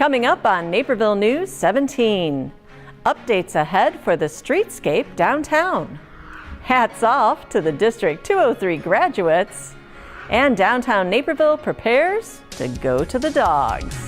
Coming up on Naperville News 17, updates ahead for the streetscape downtown. Hats off to the District 203 graduates. And downtown Naperville prepares to go to the dogs.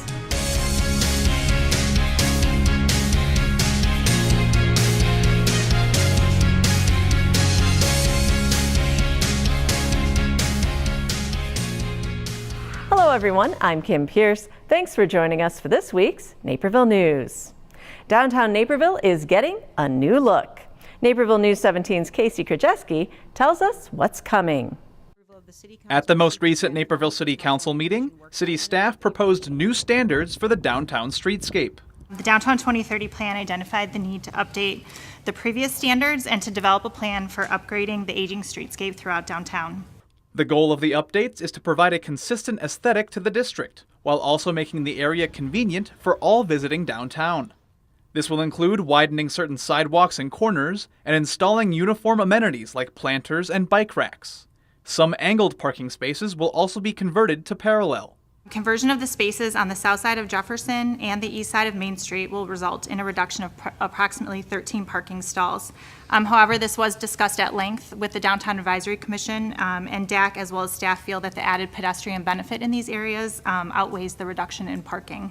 Hello everyone, I'm Kim Pierce. Thanks for joining us for this week's Naperville News. Downtown Naperville is getting a new look. Naperville News 17's Casey Krajewski tells us what's coming. At the most recent Naperville City Council meeting, city staff proposed new standards for the downtown streetscape. The Downtown 2030 plan identified the need to update the previous standards and to develop a plan for upgrading the aging streetscape throughout downtown. The goal of the updates is to provide a consistent aesthetic to the district, while also making the area convenient for all visiting downtown. This will include widening certain sidewalks and corners and installing uniform amenities like planters and bike racks. Some angled parking spaces will also be converted to parallel. Conversion of the spaces on the south side of Jefferson and the east side of Main Street will result in a reduction of approximately 13 parking stalls. However, this was discussed at length with the Downtown Advisory Commission, and DAC as well as staff feel that the added pedestrian benefit in these areas outweighs the reduction in parking.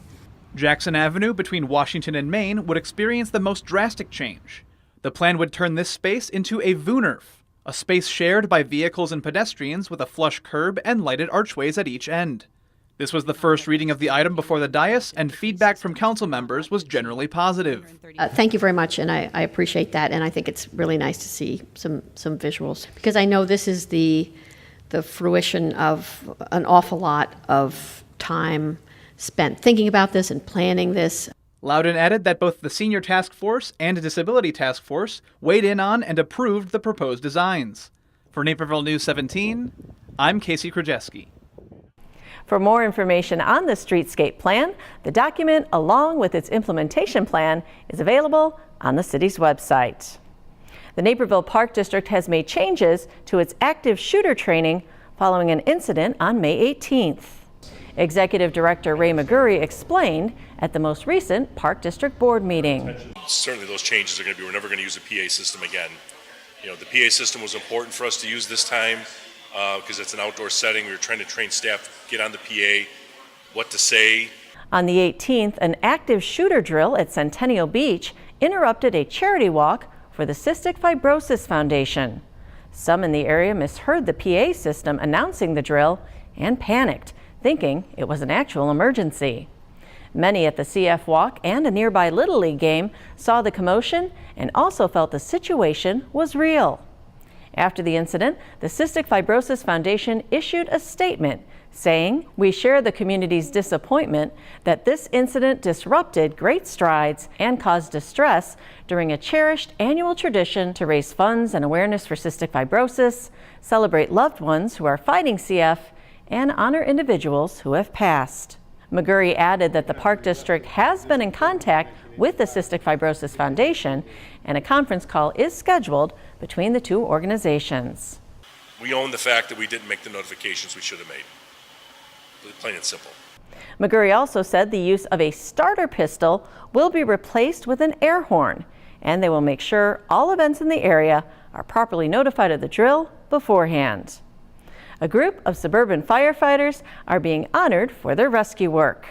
Jackson Avenue between Washington and Main would experience the most drastic change. The plan would turn this space into a VUNERF, a space shared by vehicles and pedestrians with a flush curb and lighted archways at each end. This was the first reading of the item before the dais, and feedback from council members was generally positive. Thank you very much, and I appreciate that, and I think it's really nice to see some visuals, because I know this is the fruition of an awful lot of time spent thinking about this and planning this. Loudon added that both the Senior Task Force and Disability Task Force weighed in on and approved the proposed designs. For Naperville News 17, I'm Casey Krajewski. For more information on the streetscape plan, the document along with its implementation plan is available on the city's website. The Naperville Park District has made changes to its active shooter training following an incident on May 18th. Executive Director Ray McGurry explained at the most recent Park District Board meeting. Certainly those changes are going to be, we're never going to use a PA system again. You know, the PA system was important for us to use this time because it's an outdoor setting. We were trying to train staff, get on the PA, what to say. On the 18th, an active shooter drill at Centennial Beach interrupted a charity walk for the Cystic Fibrosis Foundation. Some in the area misheard the PA system announcing the drill and panicked, thinking it was an actual emergency. Many at the CF walk and a nearby Little League game saw the commotion and also felt the situation was real. After the incident, the Cystic Fibrosis Foundation issued a statement saying, "We share the community's disappointment that this incident disrupted great strides and caused distress during a cherished annual tradition to raise funds and awareness for cystic fibrosis, celebrate loved ones who are fighting CF, and honor individuals who have passed." McGurry added that the Park District has been in contact with the Cystic Fibrosis Foundation, and a conference call is scheduled between the two organizations. We own the fact that we didn't make the notifications we should have made. Plain and simple. McGurry also said the use of a starter pistol will be replaced with an air horn, and they will make sure all events in the area are properly notified of the drill beforehand. A group of Suburban firefighters are being honored for their rescue work.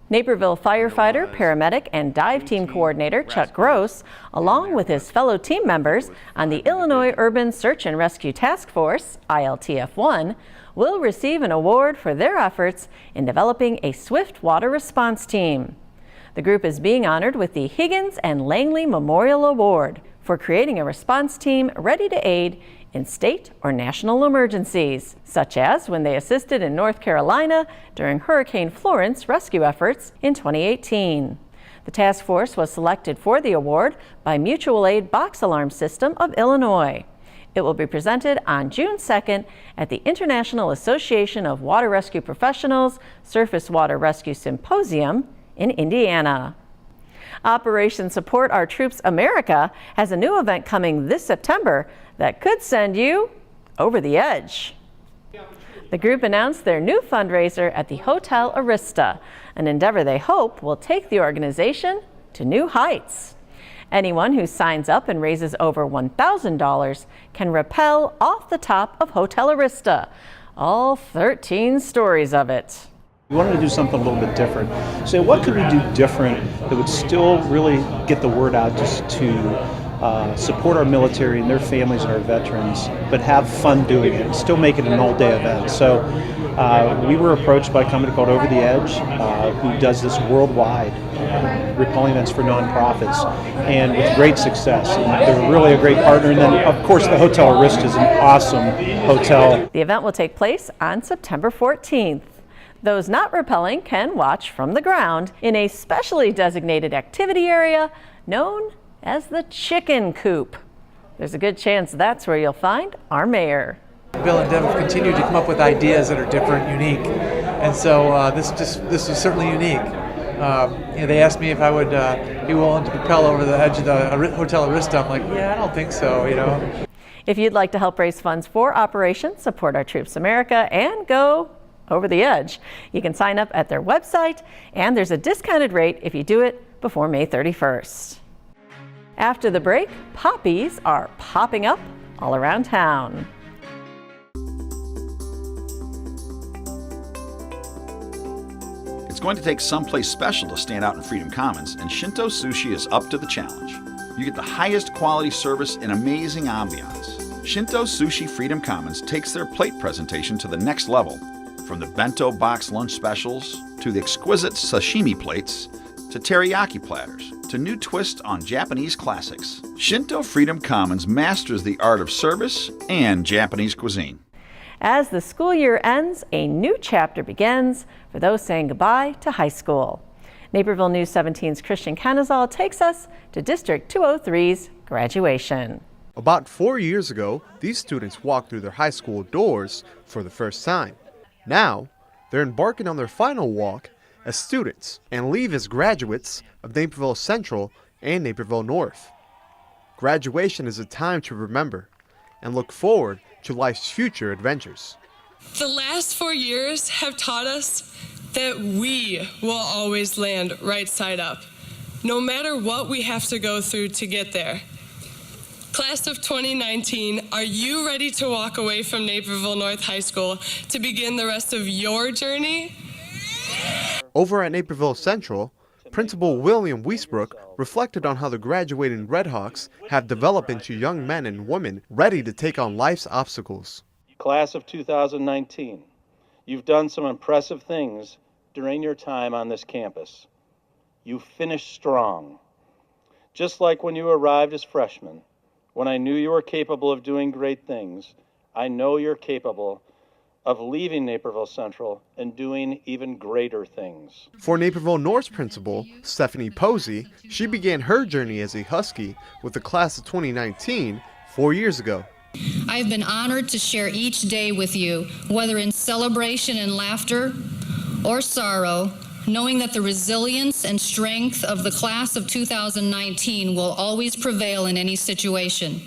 Naperville firefighter, paramedic, and dive team coordinator Chuck Gross, along with his fellow team members on the Illinois Urban Search and Rescue Task Force, ILTF-1, will receive an award for their efforts in developing a swift water response team. The group is being honored with the Higgins and Langley Memorial Award for creating a response team ready to aid in state or national emergencies, such as when they assisted in North Carolina during Hurricane Florence rescue efforts in 2018. The task force was selected for the award by Mutual Aid Box Alarm System of Illinois. It will be presented on June 2nd at the International Association of Water Rescue Professionals Surface Water Rescue Symposium in Indiana. Operation Support Our Troops America has a new event coming this September that could send you over the edge. The group announced their new fundraiser at the Hotel Arista, an endeavor they hope will take the organization to new heights. Anyone who signs up and raises over $1,000 can rappel off the top of Hotel Arista, all 13 stories of it. We wanted to do something a little bit different. So what could we do different that would still really get the word out just to support our military and their families and our veterans, but have fun doing it, still make it an all-day event. So we were approached by a company called Over the Edge, who does this worldwide, repelling events for nonprofits, and with great success. And they're really a great partner. And then, of course, the Hotel Arista is an awesome hotel. The event will take place on September 14th. Those not rappelling can watch from the ground in a specially designated activity area known as the chicken coop. There's a good chance that's where you'll find our mayor. Bill and Deb have continued to come up with ideas that are different, unique, and so this is certainly unique. They asked me if I would be willing to propel over the edge of the Hotel Arista. I'm like, yeah, I don't think so, If you'd like to help raise funds for Operation Support Our Troops America and go over the edge, you can sign up at their website, and there's a discounted rate if you do it before May 31st. After the break, poppies are popping up all around town. It's going to take someplace special to stand out in Freedom Commons, and Shinto Sushi is up to the challenge. You get the highest quality service and amazing ambiance. Shinto Sushi Freedom Commons takes their plate presentation to the next level. From the bento box lunch specials, to the exquisite sashimi plates, to teriyaki platters, to new twists on Japanese classics. Shinto Freedom Commons masters the art of service and Japanese cuisine. As the school year ends, a new chapter begins for those saying goodbye to high school. Naperville News 17's Christian Canizal takes us to District 203's graduation. About 4 years ago, these students walked through their high school doors for the first time. Now, they're embarking on their final walk as students and leave as graduates of Naperville Central and Naperville North. Graduation is a time to remember and look forward to life's future adventures. The last 4 years have taught us that we will always land right side up, no matter what we have to go through to get there. Class of 2019, are you ready to walk away from Naperville North High School to begin the rest of your journey? Over at Naperville Central, Principal William Wiesbrook reflected on how the graduating Redhawks have developed into young men and women ready to take on life's obstacles. Class of 2019, you've done some impressive things during your time on this campus. You finished strong. Just like when you arrived as freshmen, when I knew you were capable of doing great things, I know you're capable of leaving Naperville Central and doing even greater things. For Naperville North's principal, Stephanie Posey, she began her journey as a Husky with the class of 2019 4 years ago. I've been honored to share each day with you, whether in celebration and laughter or sorrow, knowing that the resilience and strength of the class of 2019 will always prevail in any situation.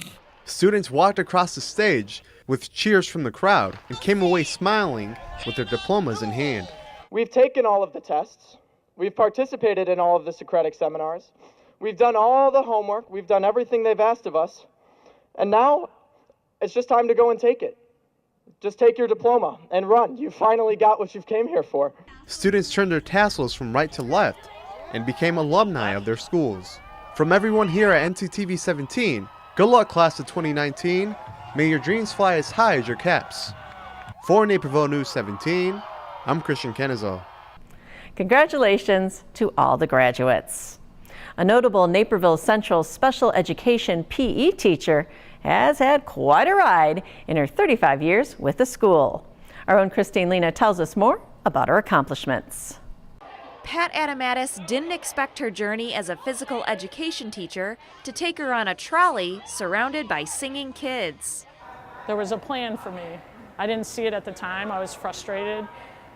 Students walked across the stage with cheers from the crowd and came away smiling with their diplomas in hand. We've taken all of the tests. We've participated in all of the Socratic seminars. We've done all the homework. We've done everything they've asked of us. And now it's just time to go and take it. Just take your diploma and run. You finally got what you've came here for. Students turned their tassels from right to left and became alumni of their schools. From everyone here at NCTV 17, good luck class of 2019. May your dreams fly as high as your caps. For Naperville News 17, I'm Christian Kenizal. Congratulations to all the graduates. A notable Naperville Central special education PE teacher has had quite a ride in her 35 years with the school. Our own Christine Lena tells us more about her accomplishments. Pat Adamatis didn't expect her journey as a physical education teacher to take her on a trolley surrounded by singing kids. There was a plan for me. I didn't see it at the time. I was frustrated.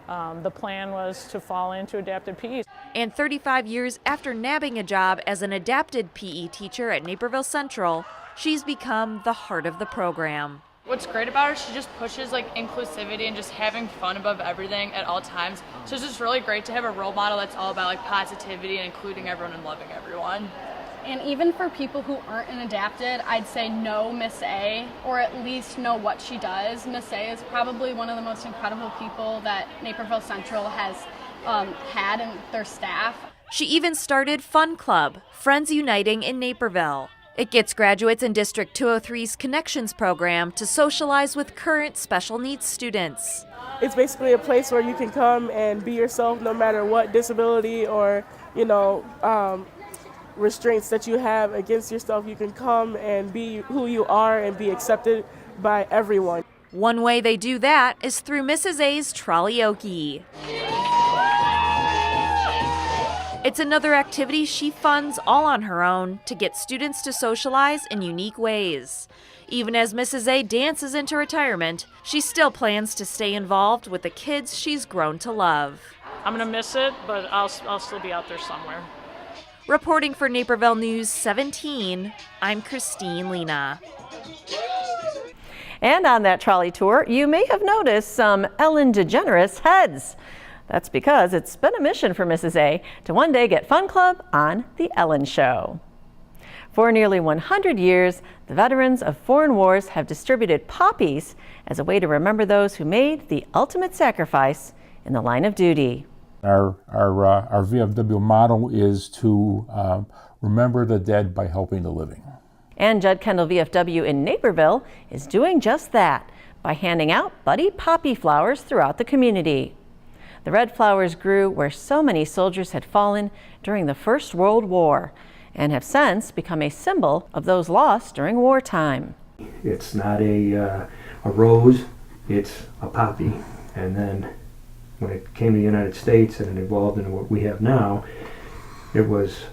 The plan was to fall into adapted PE. And 35 years after nabbing a job as an adapted PE teacher at Naperville Central, she's become the heart of the program. What's great about her, she just pushes like inclusivity and just having fun above everything at all times. So it's just really great to have a role model that's all about like positivity and including everyone and loving everyone. And even for people who aren't in adapted, I'd say know Miss A, or at least know what she does. Miss A is probably one of the most incredible people that Naperville Central has had in their staff. She even started Fun Club, Friends Uniting in Naperville. It gets graduates in District 203's Connections program to socialize with current special needs students. It's basically a place where you can come and be yourself no matter what disability or, restraints that you have against yourself. You can come and be who you are and be accepted by everyone. One way they do that is through Mrs. A's Trolley-Okie. It's another activity she funds all on her own to get students to socialize in unique ways. Even as Mrs. A dances into retirement, she still plans to stay involved with the kids she's grown to love. I'm going to miss it, but I'll still be out there somewhere. Reporting for Naperville News 17, I'm Christine Lena. And on that trolley tour, you may have noticed some Ellen DeGeneres heads. That's because it's been a mission for Mrs. A to one day get Fun Club on The Ellen Show. For nearly 100 years, the veterans of foreign wars have distributed poppies as a way to remember those who made the ultimate sacrifice in the line of duty. Our VFW motto is to remember the dead by helping the living. And Judd Kendall VFW in Naperville is doing just that by handing out buddy poppy flowers throughout the community. The red flowers grew where so many soldiers had fallen during the First World War and have since become a symbol of those lost during wartime. It's not a rose, it's a poppy. And then when it came to the United States and it evolved into what we have now, it was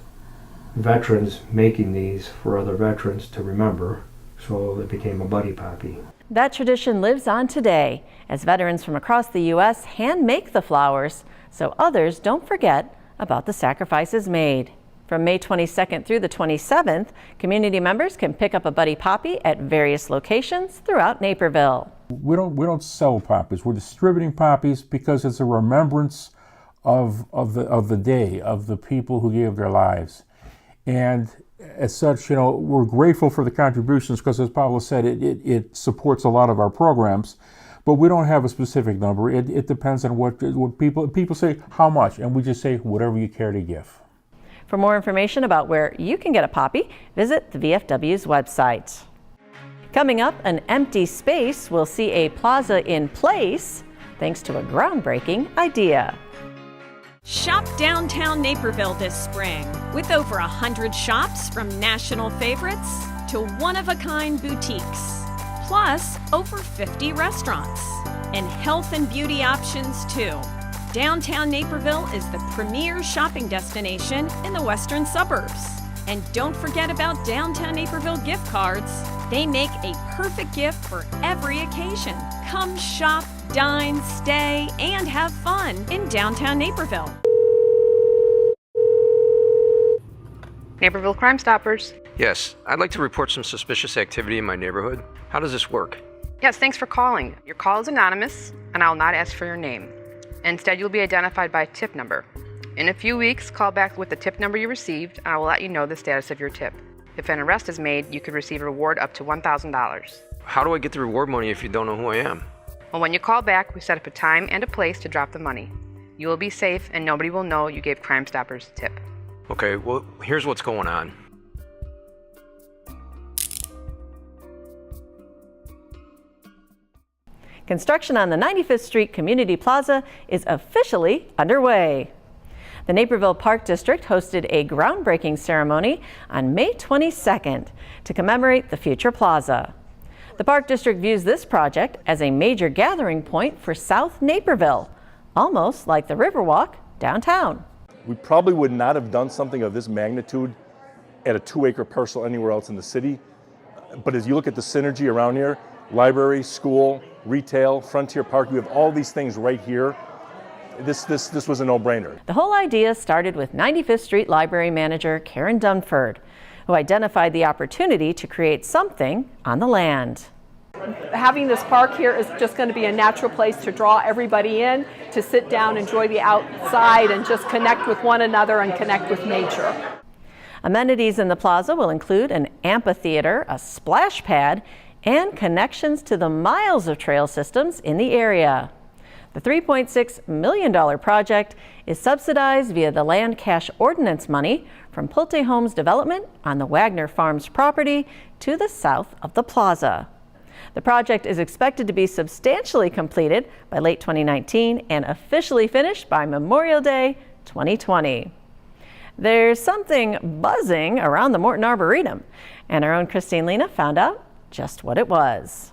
veterans making these for other veterans to remember, so it became a buddy poppy. That tradition lives on today as veterans from across the U.S. hand make the flowers so others don't forget about the sacrifices made. From May 22nd through the 27th, community members can pick up a buddy poppy at various locations throughout Naperville. We don't sell poppies. We're distributing poppies because it's a remembrance of the day, of the people who gave their lives. And as such, we're grateful for the contributions because, as Pablo said, it supports a lot of our programs. But we don't have a specific number. It depends on what people say, how much, and we just say whatever you care to give. For more information about where you can get a poppy, visit the VFW's website. Coming up, an empty space will see a plaza in place thanks to a groundbreaking idea. Shop downtown Naperville this spring with over 100 shops from national favorites to one-of-a-kind boutiques, plus over 50 restaurants and health and beauty options too. Downtown Naperville is the premier shopping destination in the western suburbs. And don't forget about Downtown Naperville gift cards. They make a perfect gift for every occasion. Come shop, dine, stay, and have fun in downtown Naperville. Naperville Crime Stoppers. Yes, I'd like to report some suspicious activity in my neighborhood. How does this work? Yes, thanks for calling. Your call is anonymous, and I will not ask for your name. Instead, you'll be identified by a tip number. In a few weeks, call back with the tip number you received, and I will let you know the status of your tip. If an arrest is made, you could receive a reward up to $1,000. How do I get the reward money if you don't know who I am? Well, when you call back, we set up a time and a place to drop the money. You will be safe, and nobody will know you gave Crime Stoppers a tip. Okay, well, here's what's going on. Construction on the 95th Street Community Plaza is officially underway. The Naperville Park District hosted a groundbreaking ceremony on May 22nd to commemorate the future plaza. The Park District views this project as a major gathering point for South Naperville, almost like the Riverwalk downtown. We probably would not have done something of this magnitude at a 2-acre parcel anywhere else in the city. But as you look at the synergy around here, library, school, retail, Frontier Park, we have all these things right here. This was a no-brainer. The whole idea started with 95th Street Library Manager Karen Dunford, who identified the opportunity to create something on the land. Having this park here is just going to be a natural place to draw everybody in, to sit down, enjoy the outside, and just connect with one another and connect with nature. Amenities in the plaza will include an amphitheater, a splash pad, and connections to the miles of trail systems in the area. The $3.6 million project is subsidized via the land cash ordinance money from Pulte Homes Development on the Wagner Farms property to the south of the plaza. The project is expected to be substantially completed by late 2019 and officially finished by Memorial Day 2020. There's something buzzing around the Morton Arboretum, and our own Christine Lena found out just what it was.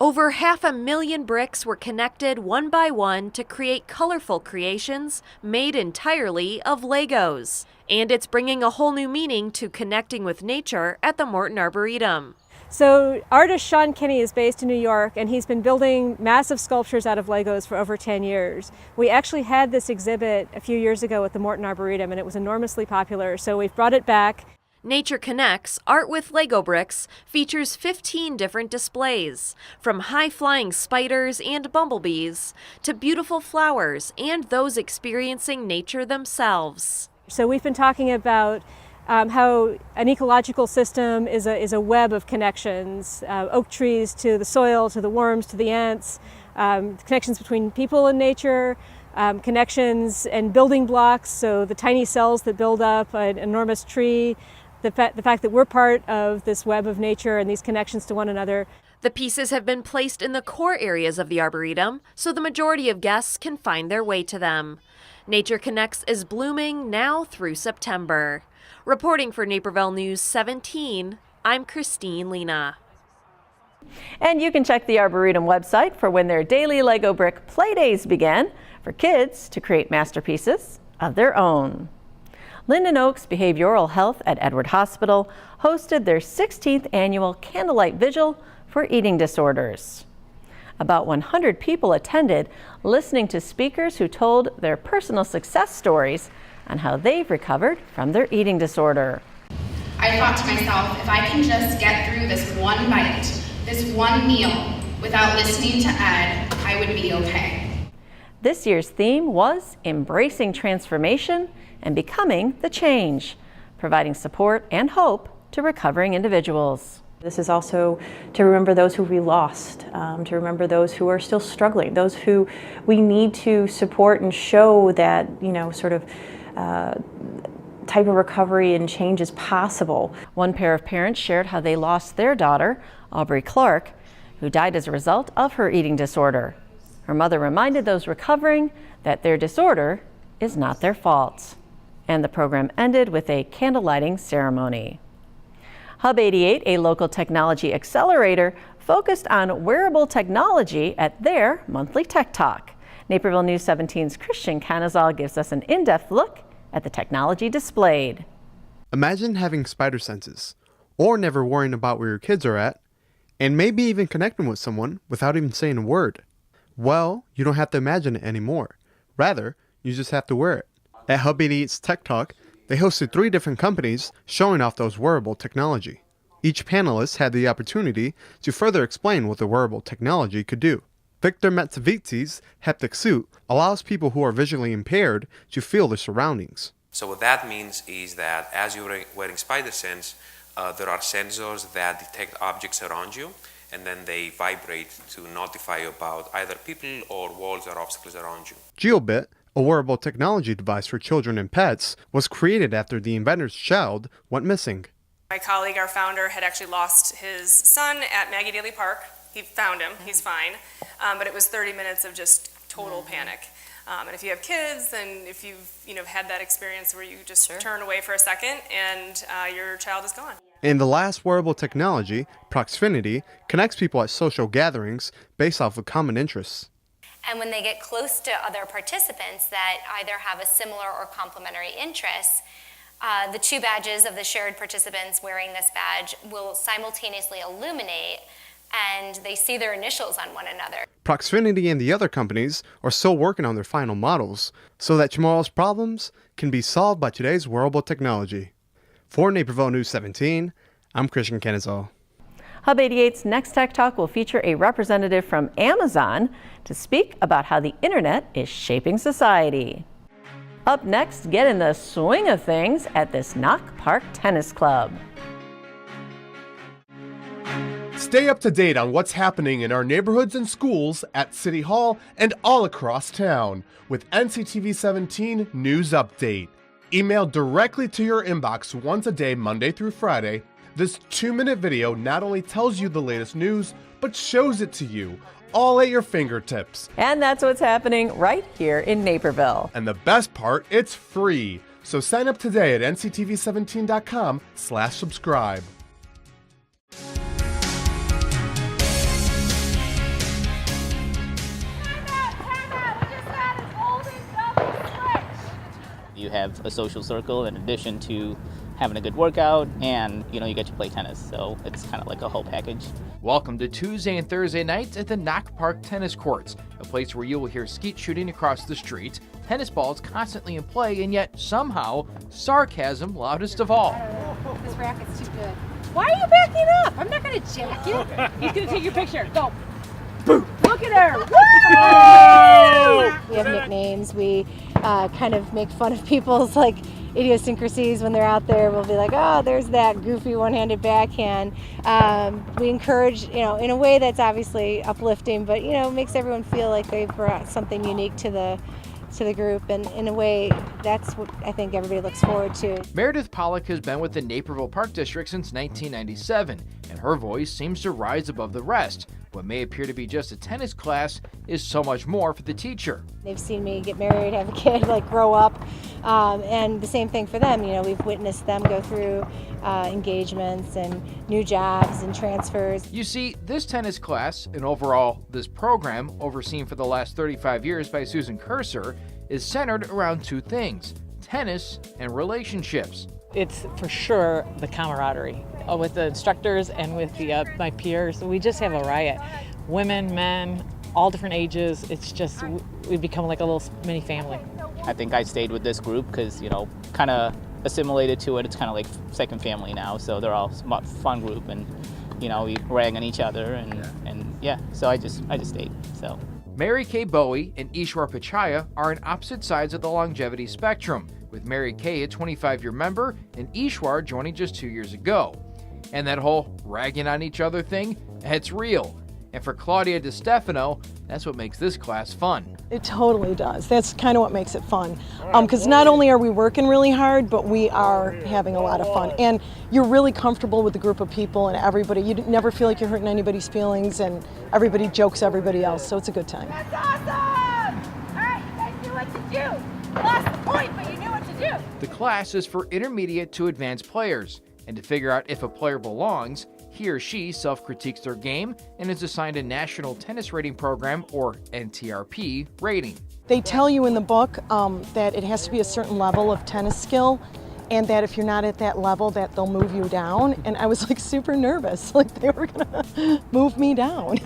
Over 500,000 bricks were connected one by one to create colorful creations made entirely of Legos. And it's bringing a whole new meaning to connecting with nature at the Morton Arboretum. So artist Sean Kinney is based in New York, and he's been building massive sculptures out of Legos for over 10 years. We actually had this exhibit a few years ago at the Morton Arboretum, and it was enormously popular, so we've brought it back. Nature Connects Art with Lego Bricks features 15 different displays, from high-flying spiders and bumblebees to beautiful flowers and those experiencing nature themselves. So we've been talking about how an ecological system is a web of connections, oak trees to the soil, to the worms, to the ants, connections between people and nature, connections and building blocks, so the tiny cells that build up an enormous tree, the fact that we're part of this web of nature and these connections to one another. The pieces have been placed in the core areas of the Arboretum, so the majority of guests can find their way to them. Nature Connects is blooming now through September. Reporting for Naperville News 17, I'm Christine Lena. And you can check the Arboretum website for when their daily Lego brick play days begin for kids to create masterpieces of their own. Linden Oaks Behavioral Health at Edward Hospital hosted their 16th annual Candlelight Vigil for eating disorders. About 100 people attended, listening to speakers who told their personal success stories on how they've recovered from their eating disorder. I thought to myself, if I can just get through this one bite, this one meal, without listening to Ed, I would be okay. This year's theme was Embracing Transformation and Becoming the Change, providing support and hope to recovering individuals. This is also to remember those who we lost, to remember those who are still struggling, those who we need to support and show that, type of recovery and change is possible. One pair of parents shared how they lost their daughter, Aubrey Clark, who died as a result of her eating disorder. Her mother reminded those recovering that their disorder is not their fault. And the program ended with a candlelighting ceremony. Hub 88, a local technology accelerator, focused on wearable technology at their monthly Tech Talk. Naperville News 17's Christian Canizal gives us an in-depth look at the technology displayed. Imagine having spider senses, or never worrying about where your kids are at, and maybe even connecting with someone without even saying a word. Well, you don't have to imagine it anymore. Rather, you just have to wear it. At Hub 88's Tech Talk, they hosted 3 different companies showing off those wearable technology. Each panelist had the opportunity to further explain what the wearable technology could do. Victor Matsevitsky's Haptic Suit allows people who are visually impaired to feel their surroundings. So what that means is that as you're wearing spider sense, there are sensors that detect objects around you, and then they vibrate to notify you about either people or walls or obstacles around you. GeoBit, a wearable technology device for children and pets, was created after the inventor's child went missing. My colleague, our founder, had actually lost his son at Maggie Daly Park. He found him, he's fine, but it was 30 minutes of just total panic. And if you have kids, and if you've had that experience where you just turn away for a second and your child is gone. And the last wearable technology, Proxfinity, connects people at social gatherings based off of common interests. And when they get close to other participants that either have a similar or complementary interests, the 2 badges of the shared participants wearing this badge will simultaneously illuminate, and they see their initials on one another. Proxfinity and the other companies are still working on their final models so that tomorrow's problems can be solved by today's wearable technology. For Naperville News 17, I'm Christian Kennesaw. Hub 88's Next Tech Talk will feature a representative from Amazon to speak about how the internet is shaping society. Up next, get in the swing of things at this Knock Park Tennis Club. Stay up to date on what's happening in our neighborhoods and schools at City Hall and all across town with NCTV 17 News Update. Emailed directly to your inbox once a day, Monday through Friday, this 2-minute video not only tells you the latest news, but shows it to you, all at your fingertips. And that's what's happening right here in Naperville. And the best part, it's free. So sign up today at nctv17.com/subscribe. You have a social circle in addition to having a good workout, and you get to play tennis, so it's kind of like a whole package. Welcome to Tuesday and Thursday nights at the Knock Park Tennis Courts, a place where you will hear skeet shooting across the street, tennis balls constantly in play, and yet somehow sarcasm loudest of all. This racket's too good. Why are you backing up? I'm not going to jack you. He's going to take your picture. Go. Boom. Look at her. We have nicknames. We kind of make fun of people's idiosyncrasies when they're out there. We'll be like, oh, there's that goofy one-handed backhand. We encourage, in a way that's obviously uplifting, but makes everyone feel like they've brought something unique to the group, and in a way that's what I think everybody looks forward to. Meredith Pollock has been with the Naperville Park District since 1997, and her voice seems to rise above the rest. What may appear to be just a tennis class is so much more for the teacher. They've seen me get married, have a kid, grow up, and the same thing for them. We've witnessed them go through engagements and new jobs and transfers. You see, this tennis class, and overall this program, overseen for the last 35 years by Susan Cursor, is centered around two things: tennis and relationships. It's for sure the camaraderie with the instructors and with my peers. We just have a riot. Women, men, all different ages. It's just, we become like a little mini family. I think I stayed with this group because, kind of assimilated to it. It's kind of like second family now, so they're all a fun group, and, we rag on each other, and yeah, so I just stayed, so. Mary Kay Bowie and Ishwar Pichaya are on opposite sides of the longevity spectrum, with Mary Kay a 25-year member and Ishwar joining just 2 years ago. And that whole ragging on each other thing, it's real. And for Claudia DeStefano, that's what makes this class fun. It totally does. That's kind of what makes it fun. Because not only are we working really hard, but we are having a lot of fun. And you're really comfortable with the group of people and everybody. You never feel like you're hurting anybody's feelings, and everybody jokes everybody else, so it's a good time. That's awesome! All right, you guys knew what to do. You lost the point, but you knew what to do. The class is for intermediate to advanced players, and to figure out if a player belongs, he or she self-critiques their game and is assigned a National Tennis Rating Program, or NTRP, rating. They tell you in the book that it has to be a certain level of tennis skill, and that if you're not at that level, that they'll move you down. And I was super nervous, they were gonna move me down.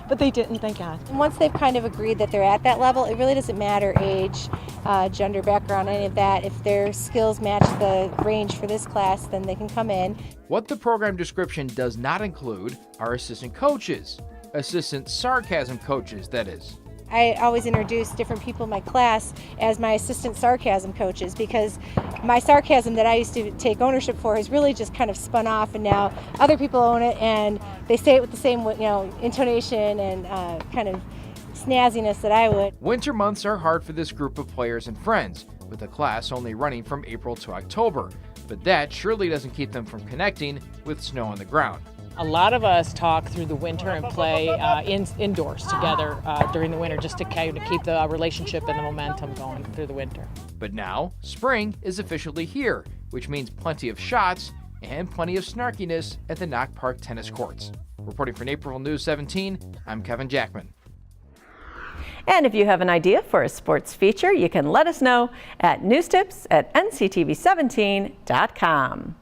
But they didn't, thank God. And once they've kind of agreed that they're at that level, it really doesn't matter age, gender, background, any of that. If their skills match the range for this class, then they can come in. What the program description does not include are assistant coaches. Assistant sarcasm coaches, that is. I always introduce different people in my class as my assistant sarcasm coaches, because my sarcasm that I used to take ownership for has really just kind of spun off, and now other people own it, and they say it with the same intonation and kind of snazziness that I would. Winter months are hard for this group of players and friends, with the class only running from April to October, but that surely doesn't keep them from connecting with snow on the ground. A lot of us talk through the winter and play indoors together during the winter, just to kind of keep the relationship and the momentum going through the winter. But now, spring is officially here, which means plenty of shots and plenty of snarkiness at the Knock Park Tennis Courts. Reporting for Naperville News 17, I'm Kevin Jackman. And if you have an idea for a sports feature, you can let us know at newstips@nctv17.com.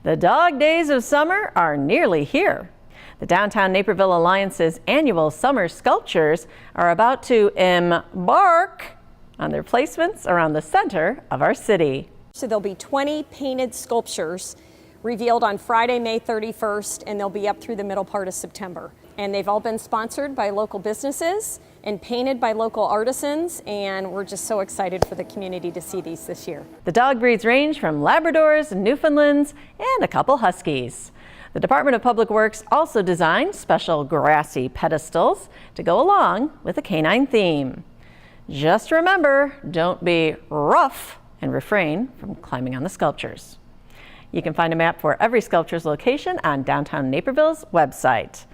The dog days of summer are nearly here. The Downtown Naperville Alliance's annual summer sculptures are about to embark on their placements around the center of our city. So there'll be 20 painted sculptures revealed on Friday, May 31st, and they'll be up through the middle part of September. And they've all been sponsored by local businesses and painted by local artisans, and we're just so excited for the community to see these this year. The dog breeds range from Labradors, Newfoundlands, and a couple Huskies. The Department of Public Works also designed special grassy pedestals to go along with a canine theme. Just remember, don't be rough and refrain from climbing on the sculptures. You can find a map for every sculpture's location on downtown Naperville's website.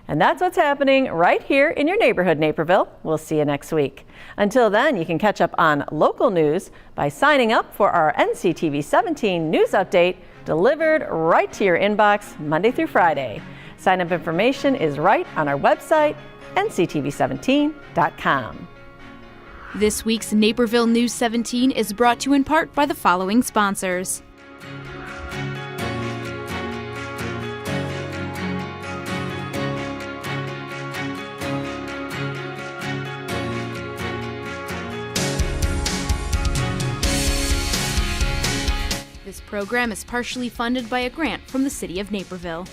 And that's what's happening right here in your neighborhood, Naperville. We'll see you next week. Until then, you can catch up on local news by signing up for our NCTV 17 news update delivered right to your inbox Monday through Friday. Sign-up information is right on our website, nctv17.com. This week's Naperville News 17 is brought to you in part by the following sponsors. This program is partially funded by a grant from the City of Naperville.